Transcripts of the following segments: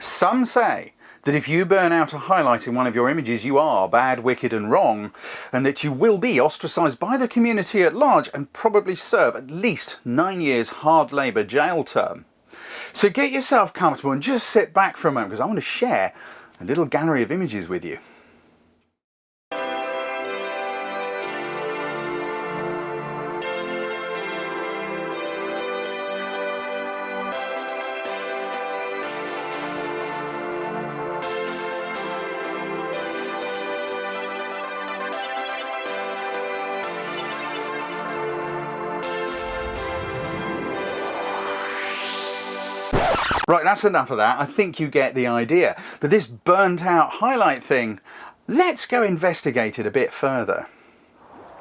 Some say that if you burn out a highlight in one of your images, you are bad, wicked and wrong, and that you will be ostracised by the community at large and probably serve at least 9 years hard labour jail term. So get yourself comfortable and just sit back for a moment, because I want to share a little gallery of images with you. Right, that's enough of that. I think you get the idea. But this burnt out highlight thing, let's go investigate it a bit further.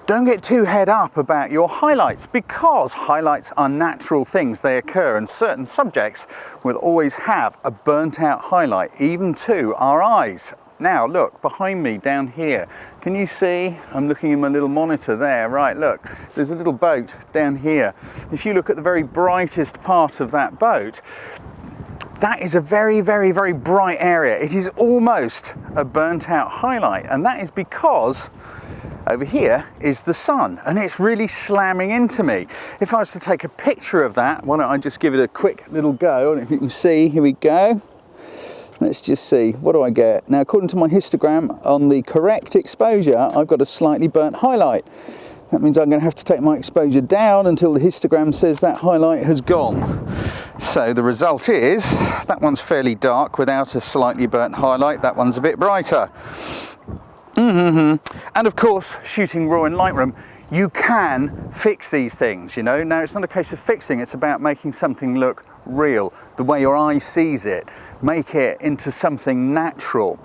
Don't get too head up about your highlights, because highlights are natural things. They occur, and certain subjects will always have a burnt out highlight, even to our eyes. Now look, behind me down here, can you see? I'm looking in my little monitor there. Right, look, there's a little boat down here. If you look at the very brightest part of that boat, that is a very, very, very bright area. It is almost a burnt out highlight, and that is because over here is the sun, and it's really slamming into me. If I was to take a picture of that, why don't I just give it a quick little go? And if you can see, here we go. Let's just see, what do I get? Now, according to my histogram, on the correct exposure, I've got a slightly burnt highlight. That means I'm going to have to take my exposure down until the histogram says that highlight has gone. So the result is, that one's fairly dark without a slightly burnt highlight. That one's a bit brighter. And of course, shooting raw in Lightroom, you can fix these things, you know. Now, it's not a case of fixing, it's about making something look real, the way your eye sees it. Make it into something natural.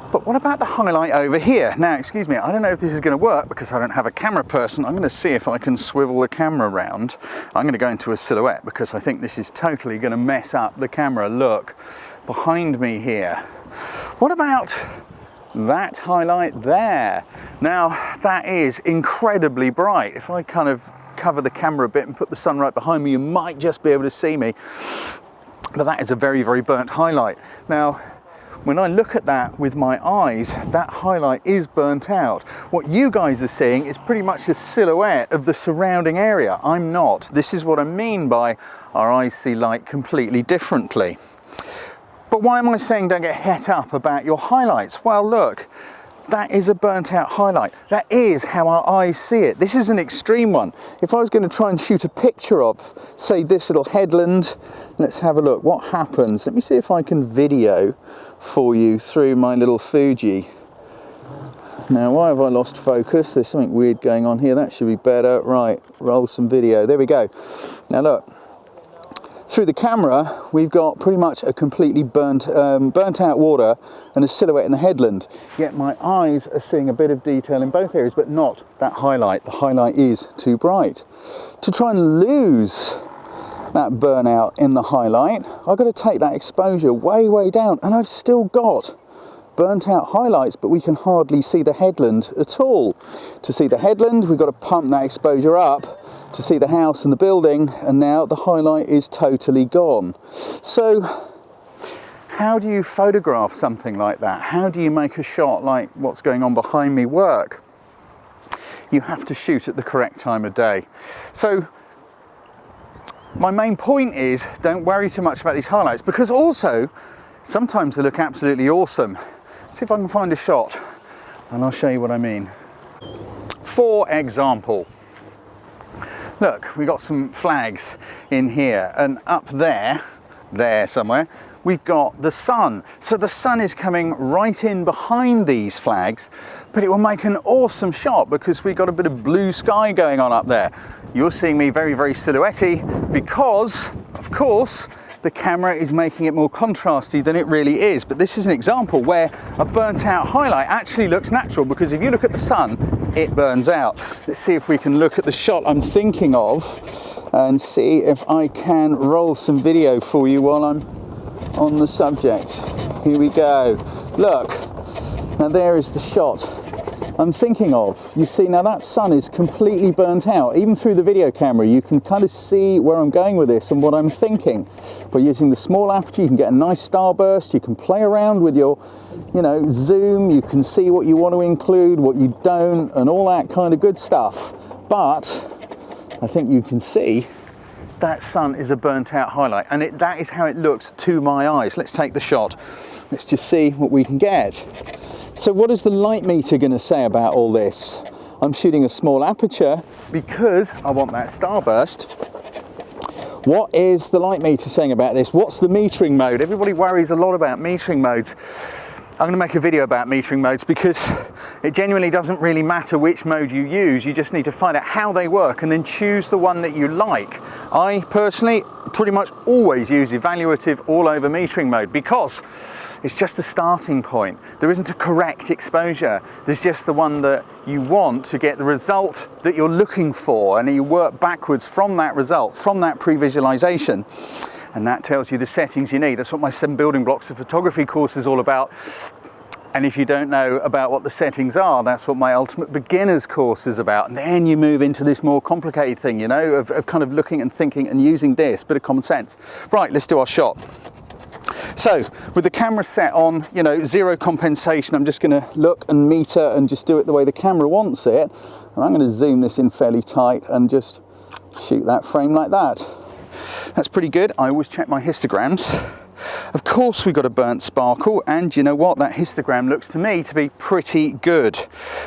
But what about the highlight over here? Now, excuse me, I don't know if this is going to work because I don't have a camera person. I'm going to see if I can swivel the camera around. I'm going to go into a silhouette because I think this is totally going to mess up the camera. Look, behind me here. What about that highlight there? Now, that is incredibly bright. If I kind of cover the camera a bit and put the sun right behind me, you might just be able to see me. But that is a very, very burnt highlight. Now, when I look at that with my eyes, that highlight is burnt out. What you guys are seeing is pretty much a silhouette of the surrounding area. I'm not. This is what I mean by our eyes see light completely differently. But why am I saying don't get het up about your highlights? Well, look, that is a burnt out highlight. That is how our eyes see it. This is an extreme one. If I was going to try and shoot a picture of, say, this little headland, let's have a look. What happens? Let me see if I can video for you through my little Fuji. Now, why have I lost focus? There's something weird going on here. That should be better. Right, roll some video. There we go. Now look. Through the camera, we've got pretty much a completely burnt out water and a silhouette in the headland. Yet my eyes are seeing a bit of detail in both areas, but not that highlight. The highlight is too bright. To try and lose that burnout in the highlight, I've got to take that exposure way, way down, and I've still got burnt out highlights, but we can hardly see the headland at all. To see the headland, we've got to pump that exposure up to see the house and the building, and now the highlight is totally gone. So how do you photograph something like that? How do you make a shot like what's going on behind me work? You have to shoot at the correct time of day. So my main point is, don't worry too much about these highlights, because also sometimes they look absolutely awesome. See if I can find a shot and I'll show you what I mean. For example, look, we've got some flags in here, and up there somewhere, we've got the sun. So the sun is coming right in behind these flags, but it will make an awesome shot because we've got a bit of blue sky going on up there. You're seeing me very, very silhouette-y because, of course, the camera is making it more contrasty than it really is. But this is an example where a burnt out highlight actually looks natural, because if you look at the sun, it burns out. Let's see if we can look at the shot I'm thinking of and see if I can roll some video for you while I'm on the subject. Here we go. Look, now there is the shot I'm thinking of. You see, now that sun is completely burnt out. Even through the video camera, you can kind of see where I'm going with this and what I'm thinking. By using the small aperture, you can get a nice starburst. You can play around with your, zoom. You can see what you want to include, what you don't, and all that kind of good stuff. But I think you can see that sun is a burnt out highlight, and that is how it looks to my eyes. Let's take the shot. Let's just see what we can get. So what is the light meter going to say about all this? I'm shooting a small aperture because I want that starburst. What is the light meter saying about this? What's the metering mode? Everybody worries a lot about metering modes. I'm going to make a video about metering modes because it genuinely doesn't really matter which mode you use. You just need to find out how they work and then choose the one that you like. I personally pretty much always use evaluative all over metering mode because it's just a starting point. There isn't a correct exposure. There's just the one that you want to get the result that you're looking for, and you work backwards from that result, from that pre-visualization. And that tells you the settings you need. That's what my 7 building blocks of photography course is all about. And if you don't know about what the settings are, that's what my ultimate beginners course is about. And then you move into this more complicated thing, of kind of looking and thinking and using this bit of common sense. Right, let's do our shot. So with the camera set on, zero compensation, I'm just going to look and meter and just do it the way the camera wants it. And I'm going to zoom this in fairly tight and just shoot that frame like that. That's pretty good. I always check my histograms. Of course we got a burnt sparkle, and you know what? That histogram looks to me to be pretty good.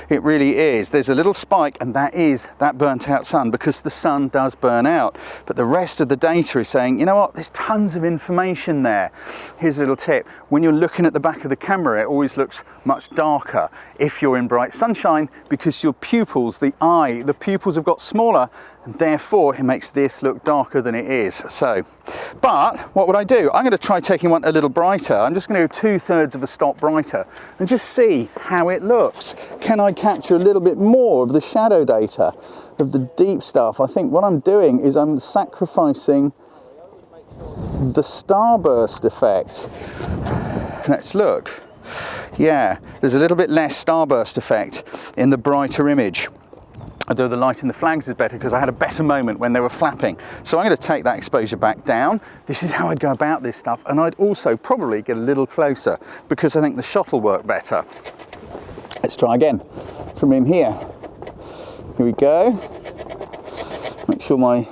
It really is. There's a little spike, and that is that burnt out sun, because the sun does burn out. But the rest of the data is saying, you know what? There's tons of information there. Here's a little tip. When you're looking at the back of the camera, it always looks much darker if you're in bright sunshine, because your pupils, the pupils have got smaller, and therefore it makes this look darker than it is. So, but what would I do? I'm going to try taking one a little brighter. I'm just going to go 2/3 of a stop brighter and just see how it looks. Can I capture a little bit more of the shadow data, of the deep stuff? I think what I'm doing is I'm sacrificing the starburst effect. Let's look. Yeah, there's a little bit less starburst effect in the brighter image. Although the light in the flags is better because I had a better moment when they were flapping. So I'm going to take that exposure back down. This is how I'd go about this stuff. And I'd also probably get a little closer because I think the shot will work better. Let's try again from in here. Here we go. Make sure my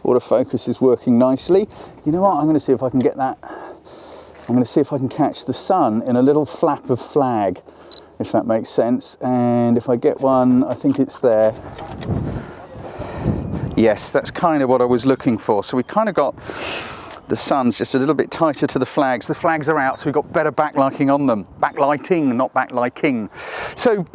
autofocus is working nicely. You know what? I'm going to see if I can get that. I'm going to see if I can catch the sun in a little flap of flag, if that makes sense. And if I get one, I think it's there. Yes, that's kind of what I was looking for. So we kind of got the sun's just a little bit tighter to the flags. The flags are out, so we've got better backlighting on them. Backlighting, not backlighting. So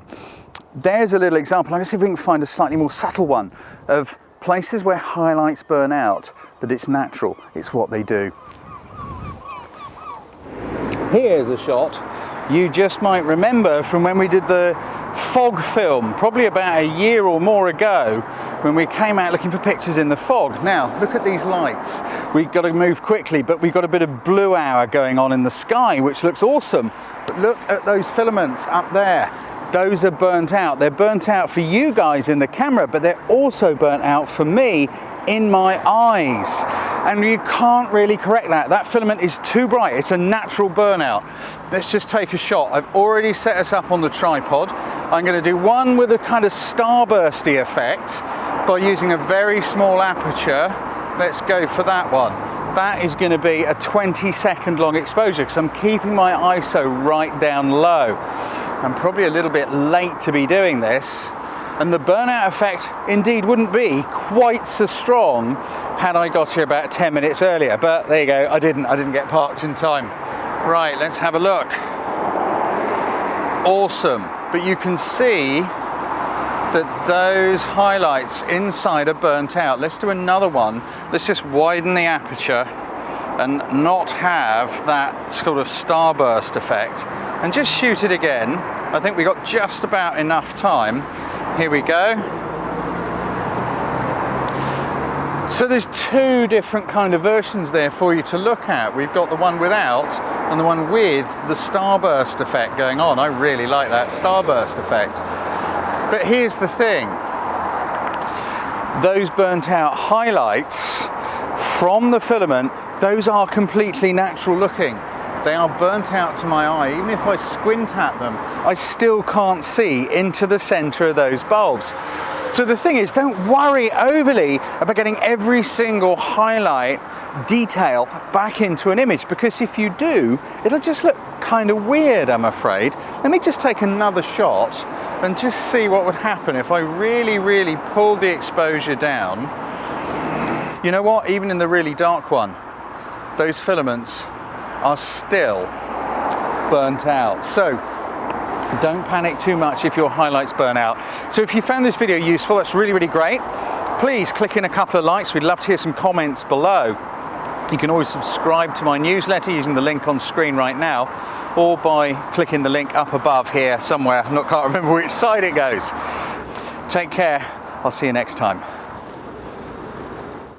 there's a little example. I'm going to see if we can find a slightly more subtle one of places where highlights burn out, but it's natural. It's what they do. Here's a shot you just might remember from when we did the fog film, probably about a year or more ago, when we came out looking for pictures in the fog. Now, look at these lights. We've got to move quickly, but we've got a bit of blue hour going on in the sky, which looks awesome. But look at those filaments up there. Those are burnt out. They're burnt out for you guys in the camera, but they're also burnt out for me in my eyes. And you can't really correct that. That filament is too bright. It's a natural burnout. Let's just take a shot. I've already set us up on the tripod. I'm going to do one with a kind of starbursty effect by using a very small aperture. Let's go for that one. That is going to be a 20-second long exposure because I'm keeping my ISO right down low. I'm probably a little bit late to be doing this. And the burnout effect indeed wouldn't be quite so strong had I got here about 10 minutes earlier, but there you go, I didn't get parked in time. Right, let's have a look. Awesome, but you can see that those highlights inside are burnt out. Let's do another one. Let's just widen the aperture and not have that sort of starburst effect and just shoot it again. I think we got just about enough time. Here we go. So there's two different kind of versions there for you to look at. We've got the one without and the one with the starburst effect going on. I really like that starburst effect. But here's the thing. Those burnt out highlights from the filament, those are completely natural looking. They are burnt out to my eye. Even if I squint at them, I still can't see into the center of those bulbs. So the thing is, don't worry overly about getting every single highlight detail back into an image, because if you do, it'll just look kind of weird, I'm afraid. Let me just take another shot and just see what would happen if I really pulled the exposure down. You know what? Even in the really dark one, those filaments are still burnt out. So don't panic too much if your highlights burn out. So if you found this video useful, that's really great. Please click in a couple of likes. We'd love to hear some comments below. You can always subscribe to my newsletter using the link on screen right now, or by clicking the link up above here somewhere. I can't remember which side it goes. Take care. I'll see you next time.